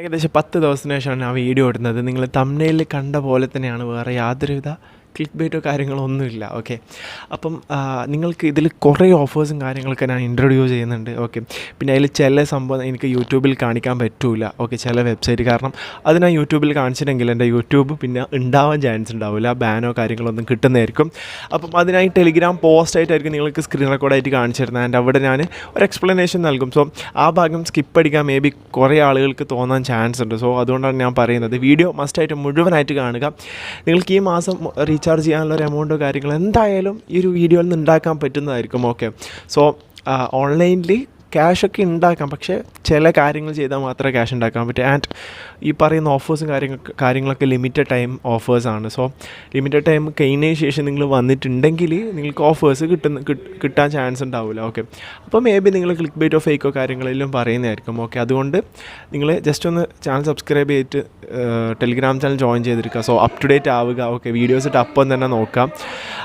ഏകദേശം 10 ദിവസത്തിന് ശേഷമാണ് ആ വീഡിയോ ഇടുന്നത്. നിങ്ങൾ തംബ്നെയിലിൽ കണ്ട പോലെ തന്നെയാണ്, വേറെ യാതൊരുവിധ ക്ലിക്ക് ബൈറ്റോ കാര്യങ്ങളോ ഒന്നുമില്ല. ഓക്കെ, അപ്പം നിങ്ങൾക്ക് ഇതിൽ കുറേ ഓഫേഴ്സും കാര്യങ്ങളൊക്കെ ഞാൻ ഇൻട്രൊഡ്യൂസ് ചെയ്യുന്നുണ്ട്. ഓക്കെ, പിന്നെ അതിൽ ചില സംഭവം എനിക്ക് യൂട്യൂബിൽ കാണിക്കാൻ പറ്റില്ല. ഓക്കെ, ചില വെബ്സൈറ്റ് കാരണം അത് ഞാൻ യൂട്യൂബിൽ കാണിച്ചിട്ടുണ്ടെങ്കിൽ എൻ്റെ യൂട്യൂബ് പിന്നെ ഉണ്ടാവാൻ ചാൻസ് ഉണ്ടാവില്ല, ബാനോ കാര്യങ്ങളൊന്നും കിട്ടുന്നതായിരിക്കും. അപ്പം അതിനായി ടെലിഗ്രാം പോസ്റ്റായിട്ടായിരിക്കും നിങ്ങൾക്ക് സ്ക്രീൻ റെക്കോർഡായിട്ട് കാണിച്ചു തരുന്നത്. ആൻഡ് അവിടെ ഞാൻ ഒരു എക്സ്പ്ലനേഷൻ നൽകും. സോ ആ ഭാഗം സ്കിപ്പ് അടിക്കാൻ മേ ബി കുറേ ആളുകൾക്ക് തോന്നാൻ ചാൻസ് ഉണ്ട്. സോ അതുകൊണ്ടാണ് ഞാൻ പറയുന്നത്, വീഡിയോ മസ്റ്റായിട്ട് മുഴുവനായിട്ട് കാണുക. നിങ്ങൾക്ക് ഈ മാസം റീചാർജ് ചെയ്യാനുള്ള ഒരു എമൗണ്ടോ കാര്യങ്ങളോ എന്തായാലും ഈ ഒരു വീഡിയോയിൽ നിന്ന് ഉണ്ടാക്കാൻ പറ്റുന്നതായിരിക്കും. ഓക്കെ, സോ ഓൺലൈനിൽ ക്യാഷൊക്കെ ഉണ്ടാക്കാം, പക്ഷേ ചില കാര്യങ്ങൾ ചെയ്താൽ മാത്രമേ ക്യാഷ് ഉണ്ടാക്കാൻ പറ്റൂ. ആൻഡ് ഈ പറയുന്ന ഓഫേഴ്സും കാര്യങ്ങളൊക്കെ ലിമിറ്റഡ് ടൈം ഓഫേഴ്സാണ്. സോ ലിമിറ്റഡ് ടൈം കഴിഞ്ഞതിന് ശേഷം നിങ്ങൾ വന്നിട്ടുണ്ടെങ്കിൽ നിങ്ങൾക്ക് ഓഫേഴ്സ് കിട്ടാൻ ചാൻസ് ഉണ്ടാവില്ല. ഓക്കെ, അപ്പോൾ മേ ബി നിങ്ങൾ ക്ലിക്ക് ബൈറ്റോ ഫേക്കോ കാര്യങ്ങളെല്ലാം പറയുന്നതായിരിക്കും. ഓക്കെ, അതുകൊണ്ട് നിങ്ങൾ ജസ്റ്റ് ഒന്ന് ചാനൽ സബ്സ്ക്രൈബ് ചെയ്തിട്ട് ടെലിഗ്രാം ചാനൽ ജോയിൻ ചെയ്തിരിക്കുക. സോ അപ് ടു ഡേറ്റ് ആവുക. ഓക്കെ, വീഡിയോസ് ഇട്ട് അപ്പം തന്നെ നോക്കാം.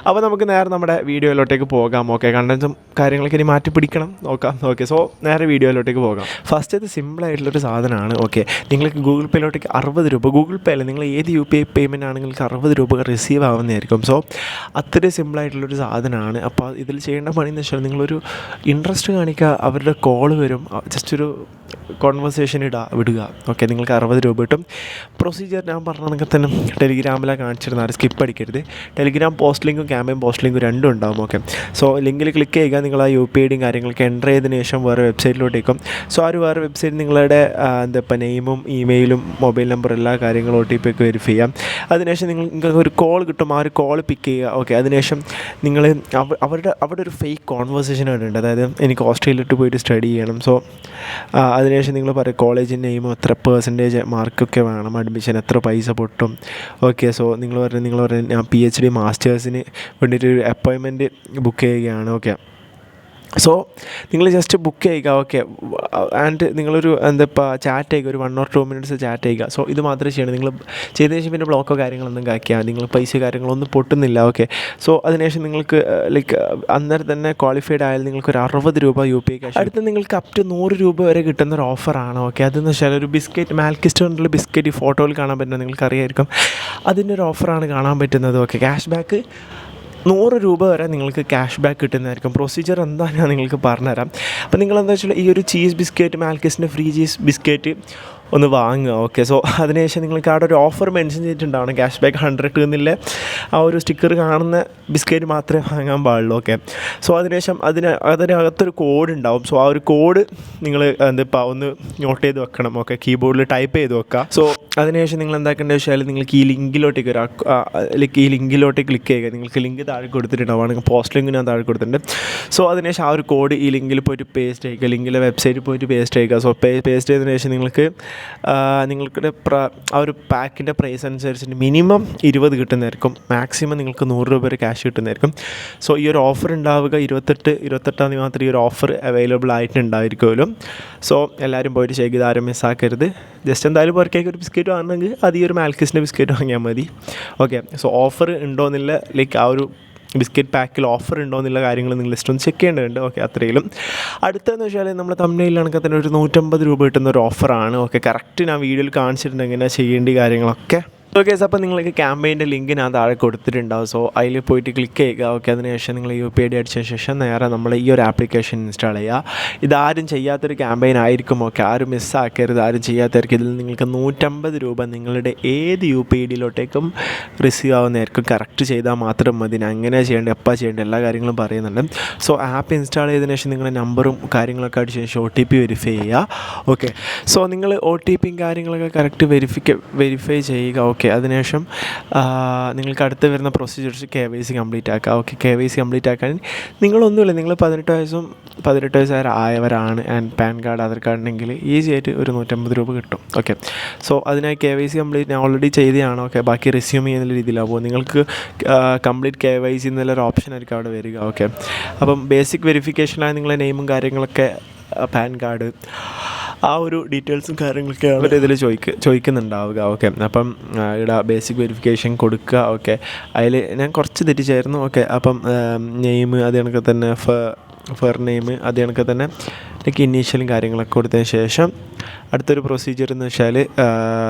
അപ്പോൾ നമുക്ക് നേരെ നമ്മുടെ വീഡിയോയിലോട്ടേക്ക് പോകാം. ഓക്കെ, കണ്ടൻസും കാര്യങ്ങളൊക്കെ ഇനി മാറ്റി പിടിക്കണം നോക്കാം. ഓക്കെ, സോ നേരെ വീഡിയോയിലോട്ടേക്ക് പോകാം. ഫസ്റ്റ് ഇത് സിമ്പിളായിട്ടുള്ളൊരു സാധനമാണ്. ഓക്കെ, നിങ്ങൾക്ക് ഗൂഗിൾ പേയിലോട്ടേക്ക് 60 രൂപ, ഗൂഗിൾ പേ അല്ല, നിങ്ങൾ ഏത് UPI പേയ്മെൻ്റ് ആണെങ്കിൽ 60 രൂപ റിസീവ് ആവുന്നതായിരിക്കും. സോ അത്രയും സിമ്പിളായിട്ടുള്ളൊരു സാധനമാണ്. അപ്പോൾ ഇതിൽ ചെയ്യേണ്ട പണി എന്ന് വെച്ചാൽ നിങ്ങളൊരു ഇൻട്രസ്റ്റ് കാണിക്കുക, അവരുടെ കോൾ വരും, ജസ്റ്റ് ഒരു കോൺവെർസേഷൻ വിടുക. ഓക്കെ, നിങ്ങൾക്ക് 60 രൂപ കിട്ടും. പ്രൊസീജിയർ ഞാൻ പറഞ്ഞതൊക്കെ തന്നെ ടെലിഗ്രാമിലാണ് കാണിച്ചിരുന്നത്, ആരും സ്കിപ്പ് അടിക്കരുത്. ടെലിഗ്രാം പോസ്റ്റ് ലിങ്കും ക്യാമ്പയിൻ പോസ്റ്റ് ലിങ്കും രണ്ടും ഉണ്ടാവും. ഓക്കെ, സോ ലിങ്കിൽ ക്ലിക്ക് ചെയ്യുക, നിങ്ങൾ ആ UPI ഐഡിയും കാര്യങ്ങളൊക്കെ എൻ്റർ ചെയ്തതിന് ശേഷം വേറെ വെബ്സൈറ്റിലോട്ടേക്കും. സോ ആ ഒരു വേറെ വെബ്സൈറ്റ് നിങ്ങളുടെ ഇപ്പോൾ നെയിമും ഇമെയിലും മൊബൈൽ നമ്പർ എല്ലാ കാര്യങ്ങളും OTP ഒക്കെ വെരിഫൈ ചെയ്യാം. അതിനുശേഷം നിങ്ങൾക്ക് ഒരു കോൾ കിട്ടും, ആ ഒരു കോൾ പിക്ക് ചെയ്യുക. ഓക്കെ, അതിനുശേഷം നിങ്ങൾ അവിടെ ഒരു ഫേക്ക് കോൺവെർസേഷൻ ഉണ്ട്, അതായത് എനിക്ക് ഓസ്ട്രേലിയയിലോട്ട് പോയിട്ട് സ്റ്റഡി ചെയ്യണം. സോ അതിനുശേഷം നിങ്ങൾ പറയും കോളേജിൻ്റെ നെയിമും എത്ര പെർസെൻറ്റേജ് മാർക്കൊക്കെ വേണം, അഡ്മിഷൻ എത്ര പൈസ പൊട്ടും. ഓക്കെ, സോ നിങ്ങൾ പറയും ഞാൻ PhD മാസ്റ്റേഴ്സിന് വേണ്ടിയിട്ട് ഒരു അപ്പോയിൻമെൻറ്റ് ബുക്ക് ചെയ്യുകയാണ്. ഓക്കെ, സോ നിങ്ങൾ ജസ്റ്റ് ബുക്ക് ചെയ്യുക. ഓക്കെ, ആൻഡ് നിങ്ങളൊരു ചാറ്റ് ചെയ്യുക, ഒരു 1 or 2 minutes ചാറ്റ് ചെയ്യുക. സോ ഇത് മാത്രമേ ചെയ്യണം. നിങ്ങൾ ചെയ്തതിന് ശേഷം പിന്നെ ബ്ലോക്കോ കാര്യങ്ങളൊന്നും കാണിക്കുക, നിങ്ങൾ പൈസ കാര്യങ്ങളൊന്നും പൊട്ടുന്നില്ല. ഓക്കെ, സോ അതിനുശേഷം നിങ്ങൾക്ക് ലൈക്ക് അന്നേരം തന്നെ ക്വാളിഫൈഡ് ആയാൽ നിങ്ങൾക്ക് ഒരു 60 രൂപ UPI ക്യാഷ്. അടുത്ത് നിങ്ങൾക്ക് അപ് ടു 100 രൂപ വരെ കിട്ടുന്നൊരു ഓഫറാണ്. ഓക്കെ, അതെന്ന് വെച്ചാൽ ഒരു ബിസ്ക്കറ്റ്, മാൽക്കിസ്റ്റോണിലുള്ള ബിസ്ക്കറ്റ് ഈ ഫോട്ടോയിൽ കാണാൻ പറ്റുന്നത് നിങ്ങൾക്കറിയായിരിക്കും, അതിൻ്റെ ഒരു ഓഫറാണ് കാണാൻ പറ്റുന്നത്. ഓക്കെ, ക്യാഷ് ബാക്ക് 100 രൂപ വരെ നിങ്ങൾക്ക് ക്യാഷ് ബാക്ക് കിട്ടുന്നതായിരിക്കും. പ്രൊസീജിയർ എന്താ ഞാൻ നിങ്ങൾക്ക് പറഞ്ഞുതരാം. അപ്പോൾ നിങ്ങളെന്താ വെച്ചാൽ ഈ ഒരു ചീസ് ബിസ്ക്കറ്റ്, മാൽക്കിസിൻ്റെ ഫ്രീ ചീസ് ബിസ്ക്കറ്റ് ഒന്ന് വാങ്ങുക. ഓക്കെ, സോ അതിനുശേഷം നിങ്ങൾക്ക് അവിടെ ഒരു ഓഫർ മെൻഷൻ ചെയ്തിട്ടുണ്ടാവണം, ക്യാഷ് ബാക്ക് 100 എന്നുള്ള ആ ഒരു സ്റ്റിക്കർ കാണുന്ന ബിസ്ക്കറ്റ് മാത്രമേ വാങ്ങാൻ പാടുള്ളൂ. ഓക്കെ, സോ അതിനുശേഷം അതിനകത്തൊരു കോഡ് ഉണ്ടാവും. സോ ആ ഒരു കോഡ് നിങ്ങൾ ഒന്ന് നോട്ട് ചെയ്ത് വെക്കണം. ഓക്കെ, കീബോർഡിൽ ടൈപ്പ് ചെയ്ത് വെക്കുക. സോ അതിനുശേഷം നിങ്ങൾ എന്താക്കേണ്ടത് വെച്ചാൽ നിങ്ങൾക്ക് ഈ ലിങ്കിലോട്ടേക്ക് ഈ ലിങ്കിലോട്ടേക്ക് ക്ലിക്ക് ചെയ്യുക. നിങ്ങൾക്ക് ലിങ്ക് താഴെ കൊടുത്തിട്ടുണ്ടാവുകയാണെങ്കിൽ പോസ്റ്റ് ലിങ്ക് ഞാൻ താഴെ കൊടുത്തിട്ടുണ്ട്. സോ അതിനുശേഷം ആ ഒരു കോഡ് ഈ ലിങ്കിൽ പോയിട്ട് പേസ്റ്റ് ചെയ്യുക, ലിങ്കിലെ വെബ്സൈറ്റിൽ പോയിട്ട് പേസ്റ്റ് ചെയ്യുക. സോ പേസ്റ്റ് ചെയ്തതിന് ശേഷം നിങ്ങൾക്ക് നിങ്ങളുടെ ആ ഒരു പാക്കിൻ്റെ പ്രൈസ് അനുസരിച്ചിട്ട് മിനിമം 20 കിട്ടുന്നതായിരിക്കും, മാക്സിമം നിങ്ങൾക്ക് 100 രൂപ വരെ ക്യാഷ് കിട്ടുന്നതായിരിക്കും. സോ ഈ ഒരു ഓഫർ ഉണ്ടാവുക 28-28 മാത്രം ഈ ഒരു ഓഫർ അവൈലബിൾ ആയിട്ടുണ്ടായിരിക്കുമല്ലോ. സോ എല്ലാവരും പോയിട്ട് ചെയ്ത് ആരും മിസ്സാക്കരുത്. ജസ്റ്റ് എന്തായാലും പുറക്കേക്ക് ഒരു ബിസ്ക്കറ്റ് വാങ്ങണമെങ്കിൽ അത് ഈ ഒരു മാൽക്കിസിൻ്റെ ബിസ്ക്കറ്റ് വാങ്ങിയാൽ മതി. ഓക്കെ, സോ ഓഫർ ഉണ്ടോയെന്നില്ല, ലൈക്ക് ആ ഒരു ബിസ്ക്കറ്റ് പാക്കിൽ ഓഫർ ഉണ്ടോ എന്നുള്ള കാര്യങ്ങൾ നിങ്ങൾ ലിസ്റ്റ് ഒന്ന് ചെക്ക് ചെയ്യേണ്ടതുണ്ട്. ഓക്കെ, അത്രയും. അടുത്തതെന്ന് വെച്ചാൽ നമ്മൾ തംബ്നെയിലാണെങ്കിൽ തന്നെ ഒരു 150 രൂപ കിട്ടുന്ന ഒരു ഓഫറാണ്. ഓക്കെ, കറക്റ്റ് ഞാൻ വീഡിയോയിൽ കാണിച്ചിട്ടുണ്ട് എങ്ങനെയാണ് ചെയ്യേണ്ട കാര്യങ്ങളൊക്കെ. ഓക്കെ, അപ്പോൾ നിങ്ങൾക്ക് ക്യാമ്പയിൻ്റെ ലിങ്ക് ഞാൻ താഴെ കൊടുത്തിട്ടുണ്ടാവും. സോ അതിൽ പോയിട്ട് ക്ലിക്ക് ചെയ്യുക. ഓക്കെ, അതിനുശേഷം നിങ്ങൾ UPI ID അടിച്ച ശേഷം നേരെ നമ്മൾ ഈ ഒരു ആപ്ലിക്കേഷൻ ഇൻസ്റ്റാൾ ചെയ്യുക. ഇതാരും ചെയ്യാത്തൊരു ക്യാമ്പയിൻ ആയിരിക്കും. ഓക്കെ, ആരും മിസ്സാക്കരുത്, ആരും ചെയ്യാത്തവർക്ക് ഇതിൽ നിങ്ങൾക്ക് 150 രൂപ നിങ്ങളുടെ ഏത് UPI IDയിലോട്ടേക്കും റിസീവ് ആവുന്നതായിരിക്കും. കറക്റ്റ് ചെയ്താൽ മാത്രം മതി. ഞാൻ എങ്ങനെ ചെയ്യേണ്ടത്, എപ്പോൾ ചെയ്യേണ്ടത്, എല്ലാ കാര്യങ്ങളും പറയുന്നുണ്ട്. സോ ആപ്പ് ഇൻസ്റ്റാൾ ചെയ്തതിന് ശേഷം നിങ്ങളുടെ നമ്പറും കാര്യങ്ങളൊക്കെ അടിച്ച ശേഷം OTP വെരിഫൈ ചെയ്യുക. ഓക്കെ, സോ നിങ്ങൾ OTPയും കാര്യങ്ങളൊക്കെ കറക്റ്റ് വെരിഫൈ ചെയ്യുക. ഓക്കെ, അതിനുശേഷം നിങ്ങൾക്ക് അടുത്ത് വരുന്ന പ്രൊസീജിയേഴ്സ് KYC കംപ്ലീറ്റ് ആക്കുക. ഓക്കെ, KYC കംപ്ലീറ്റ് ആക്കാൻ നിങ്ങളൊന്നുമില്ല, നിങ്ങൾ 18 വയസ്സ് ആയവരാണ് and PAN card, Aadhaar card ഉണ്ടെങ്കിൽ ഈസി ആയിട്ട് ഒരു 150 രൂപ കിട്ടും. ഓക്കെ, സോ അതിനായി KYC കംപ്ലീറ്റ് ഞാൻ ഓൾറെഡി ചെയ്തതാണ്. ഓക്കെ, ബാക്കി റിസ്യൂം ചെയ്യുന്ന രീതിയിലാകുമ്പോൾ നിങ്ങൾക്ക് കംപ്ലീറ്റ് KYC എന്നുള്ളൊരു ഓപ്ഷൻ ആയിരിക്കും അവിടെ വരിക. ഓക്കെ, അപ്പം ബേസിക് വെരിഫിക്കേഷനായി നിങ്ങളെ നെയിമും കാര്യങ്ങളൊക്കെ, പാൻ കാർഡ്, ആ ഒരു ഡീറ്റെയിൽസും കാര്യങ്ങളൊക്കെ അവർ ഇതിൽ ചോദിക്കുന്നുണ്ടാവുക. ഓക്കെ, അപ്പം ഇവിടെ ബേസിക് വെരിഫിക്കേഷൻ കൊടുക്കുക. ഓക്കെ, അതിൽ ഞാൻ കുറച്ച് തെറ്റിച്ചായിരുന്നു. ഓക്കെ, അപ്പം നെയിം അത് കണക്ക് തന്നെ, ഫർ നെയിം അത് കണക്ക് തന്നെ ഇനീഷ്യലും കാര്യങ്ങളൊക്കെ കൊടുത്തതിന് ശേഷം അടുത്തൊരു പ്രൊസീജിയർ എന്ന് വെച്ചാൽ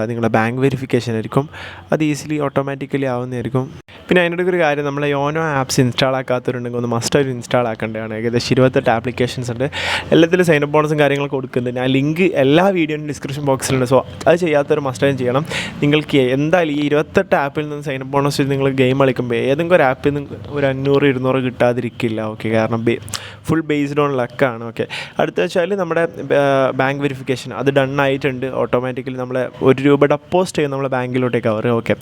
നിങ്ങളുടെ ബാങ്ക് വെരിഫിക്കേഷൻ ആയിരിക്കും. അത് ഈസിലി ഓട്ടോമാറ്റിക്കലി ആവുന്നതായിരിക്കും. പിന്നെ അതിൻ്റെ ഒരു കാര്യം, നമ്മൾ യോനോ ആപ്സ് ഇൻസ്റ്റാൾ ആക്കാത്തവരുണ്ടെങ്കിൽ ഒന്ന് മസ്റ്റായിട്ട് ഇൻസ്റ്റാൾ ആക്കേണ്ടതാണ്. ഏകദേശം 28 ആപ്ലിക്കേഷൻസ് ഉണ്ട്. എല്ലാത്തിലും സൈനപ്പ് ബോണസും കാര്യങ്ങളൊക്കെ കൊടുക്കുന്നുണ്ട്. ഞാൻ ലിങ്ക് എല്ലാ വീഡിയോൻ്റെ ഡിസ്ക്രിപ്ഷൻ ബോക്സിലുണ്ട്. സോ അത് ചെയ്യാത്തൊരു മസ്റ്റായും ചെയ്യണം. നിങ്ങൾക്ക് എന്തായാലും ഈ 28 ആപ്പിൽ നിന്ന് സൈനപ്പ് ബോണസ് നിങ്ങൾ ഗെയിം കളിക്കുമ്പോൾ ഏതെങ്കിലും ഒരു ആപ്പിൽ നിന്ന് ഒരു 500-200 കിട്ടാതിരിക്കില്ല. ഓക്കെ, കാരണം ഫുൾ ബേസ്ഡ് ഓൺ ലക്കാണ്. ഓക്കെ, അടുത്ത വെച്ചാൽ നമ്മുടെ ബാങ്ക് വെരിഫിക്കേഷൻ അത് ഡൺ ആയിട്ടുണ്ട്. ഓട്ടോമാറ്റിക്കലി നമ്മളെ ₹1 ഡെപ്പോസിറ്റ് ചെയ്യും നമ്മളെ ബാങ്കിലോട്ടേക്ക് അവർ. ഓക്കെ,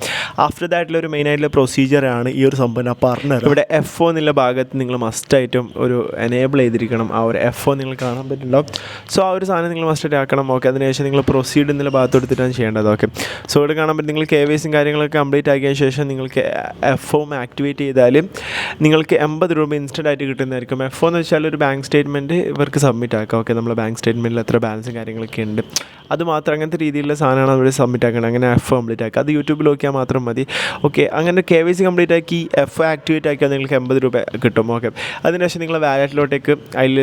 ആഫ്റ്റർ ദാറ്റിലൊരു മെയിനായിട്ടുള്ള പ്രൊസീജിയറാണ് ഈ ഒരു സംഭവം ഞാൻ പറഞ്ഞത്. ഇവിടെ FO എന്നുള്ള ഭാഗത്ത് നിങ്ങൾ മസ്റ്റായിട്ടും ഒരു എനേബിൾ ചെയ്തിരിക്കണം. ആ ഒരു FO നിങ്ങൾ കാണാൻ പറ്റുന്നുണ്ടാവും. സോ ആ ഒരു സാധനം നിങ്ങൾ മസ്റ്റായിട്ട് ആക്കണം. ഓക്കെ, അതിനുശേഷം നിങ്ങൾ പ്രൊസീഡ് എന്നുള്ള ഭാഗത്ത് എടുത്തിട്ടാണ് ചെയ്യേണ്ടത്. ഓക്കെ, സോ ഇവിടെ കാണാൻ പറ്റും നിങ്ങൾ KYC കാര്യങ്ങളൊക്കെ കംപ്ലീറ്റ് ആക്കിയതിന് ശേഷം നിങ്ങൾക്ക് FO ആക്ടിവേറ്റ് ചെയ്താൽ നിങ്ങൾക്ക് ₹80 ഇൻസ്റ്റൻ്റ് ആയിട്ട് കിട്ടുന്നതായിരിക്കും. FO എന്ന് വെച്ചാൽ ഒരു ബാങ്ക് സ്റ്റേറ്റ്മെൻറ്റ് ഇവർക്ക് സബ്മിറ്റ് ആക്കാം. ഓക്കെ, നമ്മൾ ബാങ്ക് സ്റ്റേറ്റ്മെൻറ്റിൽ എത്ര ബാലൻസും കാര്യങ്ങളൊക്കെ ഉണ്ട് അത് മാത്രം അങ്ങനത്തെ രീതിയിലുള്ള സാധനമാണ് അവർ സബ്മിറ്റ് ആക്കുന്നത്. അങ്ങനെ FO കംപ്ലീറ്റ് ആക്കുക. അത് യൂട്യൂബിൽ നോക്കിയാൽ മാത്രം മതി. ഓക്കെ, അങ്ങനെ KYC കംപ്ലീറ്റ് ആക്കി FO ആക്ടിവേറ്റ് ആക്കിയാൽ നിങ്ങൾക്ക് ₹80 കിട്ടും. ഓക്കെ, അതിനുശേഷം നിങ്ങൾ വാലറ്റിലോട്ടേക്ക് അതിൽ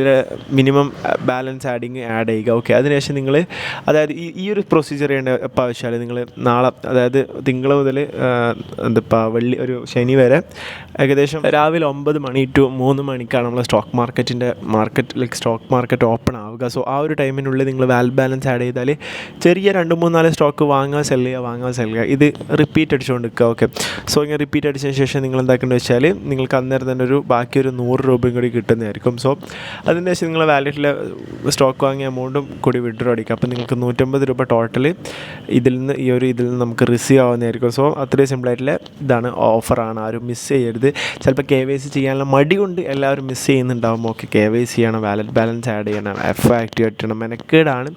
മിനിമം ബാലൻസ് ആഡ് ചെയ്യുക. ഓക്കെ, അതിനുശേഷം നിങ്ങൾ അതായത് ഈ ഒരു പ്രൊസീജിയർ ചെയ്യേണ്ട എപ്പോൾ ആവശ്യമായാലും നിങ്ങൾ നാളെ, അതായത് തിങ്കൾ മുതൽ വെള്ളി ഒരു ശനി വരെ ഏകദേശം രാവിലെ 9 മണി to 3 മണിക്കാണ് നമ്മൾ സ്റ്റോക്ക് മാർക്കറ്റ് ഓപ്പൺ ആവുക. സോ ആ ഒരു ടൈമിനുള്ളിൽ നിങ്ങൾ ബാലൻസ് ആഡ് ചെയ്താൽ ചെറിയ 2-3-4 സ്റ്റോക്ക് വാങ്ങുക സെല് ചെയ്യുക. ഇത് റിപ്പീറ്റ് അടിച്ചുകൊണ്ട് നിൽക്കുക. ഓക്കെ, സോ ഇങ്ങനെ റിപ്പീറ്റ് അടിച്ചതിന് ശേഷം നിങ്ങൾ എന്താക്കേണ്ടത് വെച്ചാൽ നിങ്ങൾക്ക് അന്നേരം തന്നെ ബാക്കി ഒരു ₹100 കൂടി കിട്ടുന്നതായിരിക്കും. സോ അതിന് ശേഷം നിങ്ങൾ വാലറ്റിൽ സ്റ്റോക്ക് വാങ്ങിയ എമൗണ്ടും കൂടി വിഡ്രോ അടിക്കുക. അപ്പോൾ നിങ്ങൾക്ക് ₹150 ടോട്ടൽ ഇതിൽ നിന്ന് നമുക്ക് റിസീവ് ആവുന്നതായിരിക്കും. സോ അത്രയും സിമ്പിളായിട്ടുള്ള ഇതാണ്, ഓഫറാണ്. ആരും മിസ് ചെയ്യരുത്. ചിലപ്പോൾ KYC ചെയ്യാനുള്ള മടി കൊണ്ട് എല്ലാവരും മിസ് ചെയ്യുന്നുണ്ടാവും. ഓക്കെ, KYC ചെയ്യണം, വാലറ്റ് ബാലൻസ് ആഡ് ചെയ്യണം, FO ആക്ടിവേറ്റ് ചെയ്യണം, മെനക്കേടാണ്.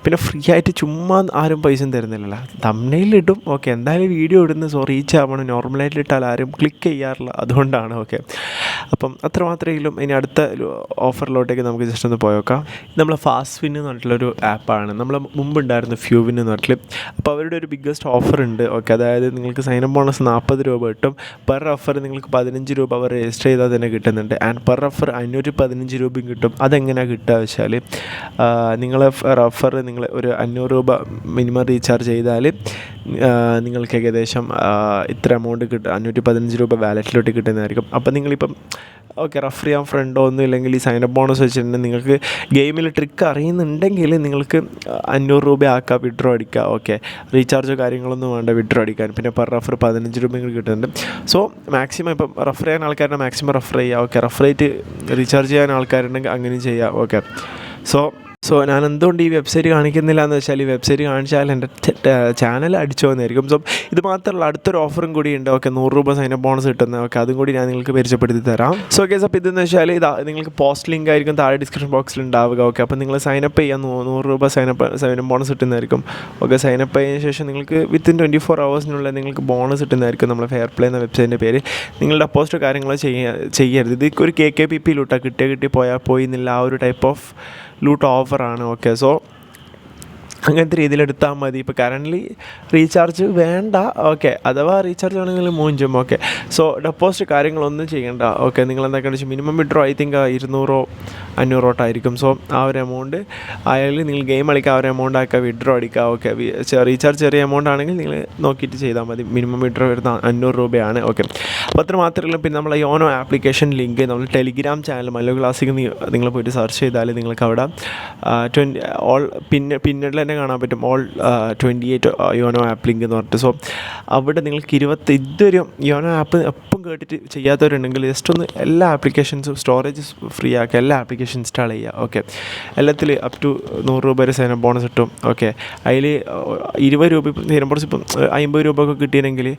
പിന്നെ ഫ്രീ ആയിട്ട് ചുമ്മാ ആരും പൈസയും തരുന്നില്ലല്ലോ. തംബ്നെയിലിടും. ഓക്കെ, എന്തായാലും വീഡിയോ ഇടുന്ന റീച്ച് ആവണം. നോർമലായിട്ട് ഇട്ടാൽ ആരും ക്ലിക്ക് ചെയ്യാറില്ല, അതുകൊണ്ടാണ്. ഓക്കെ, അപ്പം അത്ര മാത്രമേലും. ഇനി അടുത്ത ഓഫറിലോട്ടേക്ക് നമുക്ക് ജസ്റ്റ് ഒന്ന് പോയേക്കാം. നമ്മൾ ഫാസ്റ്റ് വിൻ എന്ന് പറഞ്ഞിട്ടുള്ളൊരു ആപ്പാണ്. നമ്മൾ മുമ്പുണ്ടായിരുന്നു ഫ്യൂവിൻ എന്ന് പറഞ്ഞിട്ട്. അപ്പോൾ അവരുടെ ഒരു ബിഗ്ഗസ്റ്റ് ഓഫർ ഉണ്ട്. ഓക്കെ, അതായത് നിങ്ങൾക്ക് സൈനപ്പ് ബോണസ് ₹40 കിട്ടും. പെർ റഫർ നിങ്ങൾക്ക് ₹15 അവർ രജിസ്റ്റർ ചെയ്താൽ തന്നെ കിട്ടുന്നുണ്ട്. ആൻഡ് പെർ റഫർ ₹515 കിട്ടും. അതെങ്ങനെയാണ് കിട്ടുക വെച്ചാൽ നിങ്ങളെ റഫർ നിങ്ങൾ ഒരു ₹500 മിനിമം റീചാർജ് ചെയ്താൽ നിങ്ങൾക്ക് ഏകദേശം ഇത്ര എമൗണ്ട് കിട്ടും. ₹515 വാലറ്റിലോട്ട് കിട്ടുന്നതായിരിക്കും. അപ്പോൾ നിങ്ങളിപ്പം ഓക്കെ റഫർ ചെയ്യാൻ ഫ്രണ്ടോ ഒന്നും ഇല്ലെങ്കിൽ ഈ സൈനപ്പ് ബോണസ് വെച്ചിട്ടുണ്ടെങ്കിൽ നിങ്ങൾക്ക് ഗെയിമിൽ ട്രിക്ക് അറിയുന്നുണ്ടെങ്കിൽ നിങ്ങൾക്ക് ₹500 ആക്കാം, വിഡ്രോ അടിക്കുക. ഓക്കെ, റീചാർജോ കാര്യങ്ങളൊന്നും വേണ്ട, വിഡ്രോ അടിക്കാൻ. പിന്നെ പെർ റഫർ ₹15 കിട്ടുന്നുണ്ട്. സോ മാക്സിമം ഇപ്പം റഫർ ചെയ്യാൻ ആൾക്കാരുടെ മാക്സിമം റഫർ ചെയ്യുക. ഓക്കെ, റഫർ റേറ്റ് റീചാർജ് ചെയ്യാൻ ആൾക്കാരുണ്ടെങ്കിൽ അങ്ങനെയും ചെയ്യാം. ഓക്കെ, സോ ഞാൻ എന്തുകൊണ്ട് ഈ വെബ്സൈറ്റ് കാണിക്കുന്നില്ല എന്ന് വെച്ചാൽ ഈ വെബ്സൈറ്റ് കാണിച്ചാൽ എൻ്റെ ചാനൽ അടിച്ചു വന്നായിരിക്കും. സോ ഇത് മാത്രമല്ല, അടുത്തൊരു ഓഫറും കൂടി ഉണ്ട്. ഓക്കെ, ₹100 സൈനപ്പ് ബോണസ് കിട്ടുന്നത്. ഓക്കെ, അതും കൂടി ഞാൻ നിങ്ങൾക്ക് പരിചയപ്പെടുത്തി തരാം. സോ കേസ് അപ്പോൾ ഇതെന്ന് വെച്ചാൽ നിങ്ങൾക്ക് പോസ്റ്റ് ലിങ്ക് ആയിരിക്കും താഴെ ഡിസ്ക്രിപ്ഷൻ ബോക്സിൽ ഉണ്ടാവുക. ഓക്കെ, അപ്പോൾ നിങ്ങൾ സൈനപ്പ് ചെയ്യാൻ ₹100 സൈനപ്പ് ബോണസ് കിട്ടുന്നതായിരിക്കും. ഓക്കെ, സൈനപ്പ് ചെയ്തതിന് ശേഷം നിങ്ങൾക്ക് വിത്തിൻ 24 hours നിങ്ങൾക്ക് ബോണസ് കിട്ടുന്നതായിരിക്കും. നമ്മൾ ഫെയർ പ്ലേ എന്ന വെബ്സൈറ്റിൻ്റെ പേര്. നിങ്ങൾ ഡെപ്പോസിറ്റ് കാര്യങ്ങൾ ചെയ്യരുത്. ഇത് ഒരു KKPP ലൂട്ടാണ്. കിട്ടി പോയി എന്നില്ല, ആ ഒരു ടൈപ്പ് ഓഫ് ലൂട്ട് ഓഫറാണ്. ഓക്കെ, സോ അങ്ങനത്തെ രീതിയിൽ എടുത്താൽ മതി. ഇപ്പോൾ കറൻ്റ്ലി റീചാർജ് വേണ്ട. ഓക്കെ, അഥവാ റീചാർജ് ആണെങ്കിൽ മൂഞ്ചും. ഓക്കെ, സോ ഡെപ്പോസിറ്റ് കാര്യങ്ങളൊന്നും ചെയ്യണ്ട. ഓക്കെ, നിങ്ങൾ എന്താണെന്ന് വെച്ചാൽ മിനിമം വിഡ്രോ ഐ തിങ്ക് 200-500 ആയിരിക്കും. സോ ആ ഒരു എമൗണ്ട് ആയാലും നിങ്ങൾ ഗെയിം കളിക്കുക, ആ ഒരു എമൗണ്ട് ആക്കുക, വിഡ്രോ അടിക്കുക. ഓക്കെ, റീചാർജ് ചെറിയ എമൗണ്ട് ആണെങ്കിൽ നിങ്ങൾ നോക്കിയിട്ട് ചെയ്താൽ മതി. മിനിമം വിഡ്രോ വരുന്ന ₹500. ഓക്കെ, അപ്പോൾ അത്ര മാത്രമല്ല. പിന്നെ നമ്മൾ യോനോ ആപ്ലിക്കേഷൻ ലിങ്ക് നമ്മൾ ടെലിഗ്രാം ചാനൽ മല്ലു ക്ലാസിക് നിങ്ങൾ പോയിട്ട് സെർച്ച് ചെയ്താൽ നിങ്ങൾക്ക് അവിടെ പിന്നീട് തന്നെ കാണാൻ പറ്റും ഓൾ 28 യോനോ ആപ്പ് ലിങ്ക് എന്ന് പറഞ്ഞിട്ട്. സോ അവിടെ നിങ്ങൾക്ക് ഇതൊരു യോനോ ആപ്പ് എപ്പം കേട്ടിട്ട് ചെയ്യാത്തവരുണ്ടെങ്കിൽ ജസ്റ്റ് ഒന്ന് എല്ലാ ആപ്ലിക്കേഷൻസും സ്റ്റോറേജ് ഫ്രീ ആക്കുക, എല്ലാ ആപ്ലിക്കേഷൻ ഇൻസ്റ്റാൾ ചെയ്യുക. ഓക്കെ, എല്ലാത്തിൽ അപ് ടു ₹100 വരെ സൈനപ്പ് ബോണസ് കിട്ടും. ഓക്കെ, അതിൽ ₹20 സൈനപ്പ് ബോണസ് ഇപ്പം ₹50 ഒക്കെ കിട്ടിയെങ്കിൽ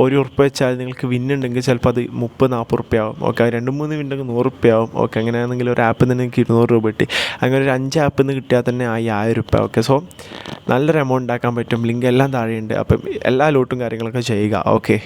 ₹1 വെച്ചാൽ നിങ്ങൾക്ക് വിന്നുണ്ടെങ്കിൽ ചിലപ്പോൾ അത് ₹30-40 ആവും. ഓക്കെ, 2-3 വിന്നുണ്ടെങ്കിൽ ₹100 ആവും. ഓക്കെ, അങ്ങനെയാണെങ്കിൽ ഒരു ആപ്പിൽ നിന്ന് നിങ്ങൾക്ക് ₹200 കിട്ടി. അങ്ങനെ ഒരു 5 ആപ്പിൽ നിന്ന് കിട്ടിയാൽ തന്നെ ₹1000. ഓക്കെ, സോ നല്ലൊരു എമൗണ്ട് ഉണ്ടാക്കാൻ പറ്റും. ലിങ്ക് എല്ലാം താഴെയുണ്ട്. അപ്പം എല്ലാ ലൂട്ടും കാര്യങ്ങളൊക്കെ ചെയ്യുക. ഓക്കെ.